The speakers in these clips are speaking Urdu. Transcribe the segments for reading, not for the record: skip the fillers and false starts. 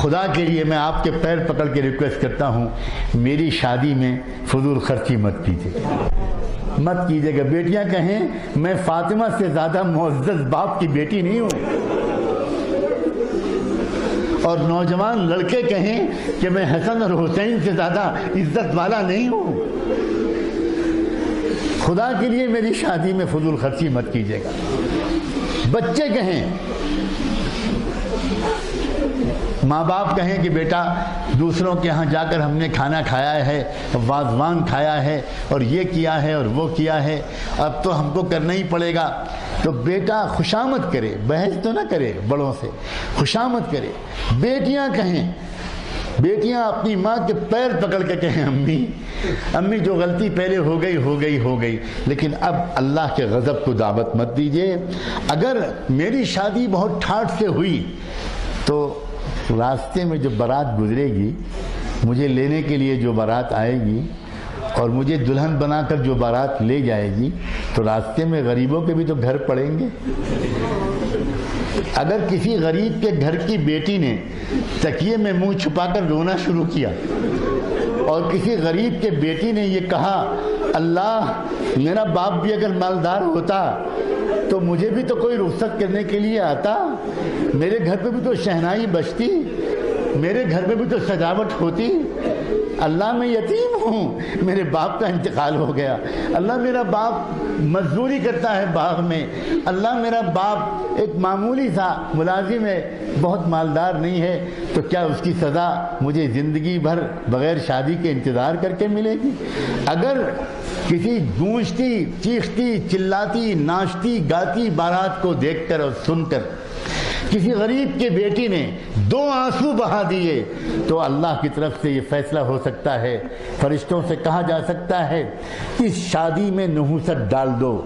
خدا کے لیے میں آپ کے پیر پکڑ کے ریکویسٹ کرتا ہوں، میری شادی میں فضول خرچی مت کیجیے گا۔ بیٹیاں کہیں میں فاطمہ سے زیادہ معزز باپ کی بیٹی نہیں ہوں، اور نوجوان لڑکے کہیں کہ میں حسن اور حسین سے زیادہ عزت والا نہیں ہوں۔ خدا کے لیے میری شادی میں فضول خرچی مت کیجیے گا۔ بچے کہیں، ماں باپ کہیں کہ بیٹا دوسروں کے ہاں جا کر ہم نے کھانا کھایا ہے، وازوان کھایا ہے، اور یہ کیا ہے اور وہ کیا ہے، اب تو ہم کو کرنا ہی پڑے گا، تو بیٹا خوشامد کرے، بحث تو نہ کرے، بڑوں سے خوشامد کرے۔ بیٹیاں کہیں، بیٹیاں اپنی ماں کے پیر پکڑ کے کہیں امی جو غلطی پہلے ہو گئی، لیکن اب اللہ کے غضب کو دعوت مت دیجیے۔ اگر میری شادی بہت ٹھاٹھ سے ہوئی تو راستے میں جو بارات گزرے گی، مجھے لینے کے لیے جو بارات آئے گی اور مجھے دلہن بنا کر جو بارات لے جائے گی، تو راستے میں غریبوں کے بھی تو گھر پڑیں گے۔ اگر کسی غریب کے گھر کی بیٹی نے تکیے میں منہ چھپا کر رونا شروع کیا اور کسی غریب کے بیٹی نے یہ کہا اللہ میرا باپ بھی اگر مالدار ہوتا تو مجھے بھی تو کوئی رخصت کرنے کے لیے آتا، میرے گھر پہ بھی تو شہنائی بجتی، میرے گھر میں بھی تو سجاوٹ ہوتی، اللہ میں یتیم ہوں، میرے باپ کا انتقال ہو گیا، اللہ میرا باپ مزدوری کرتا ہے باغ میں، اللہ میرا باپ ایک معمولی سا ملازم ہے، بہت مالدار نہیں ہے، تو کیا اس کی سزا مجھے زندگی بھر بغیر شادی کے انتظار کر کے ملے گی؟ اگر کسی گونجتی، چیختی، چلاتی، ناچتی، گاتی بارات کو دیکھ کر اور سن کر کسی غریب کے بیٹی نے 2 آنسو بہا دیے، تو اللہ کی طرف سے یہ فیصلہ ہو سکتا ہے، فرشتوں سے کہا جا سکتا ہے اس شادی میں نحوست ڈال دو،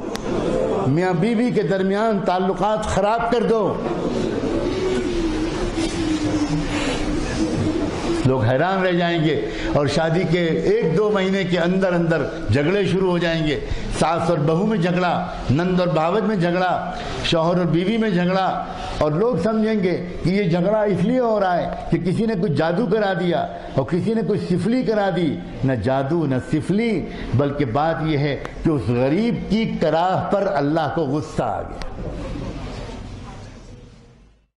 میاں بیوی کے درمیان تعلقات خراب کر دو۔ لوگ حیران رہ جائیں گے اور شادی کے 1-2 مہینے کے اندر جھگڑے شروع ہو جائیں گے، ساس اور بہو میں جھگڑا، نند اور بھاوج میں جھگڑا، شوہر اور بیوی میں جھگڑا، اور لوگ سمجھیں گے کہ یہ جھگڑا اس لیے ہو رہا ہے کہ کسی نے کچھ جادو کرا دیا اور کسی نے کچھ سفلی کرا دی۔ نہ جادو نہ سفلی، بلکہ بات یہ ہے کہ اس غریب کی کراہ پر اللہ کو غصہ آ گیا۔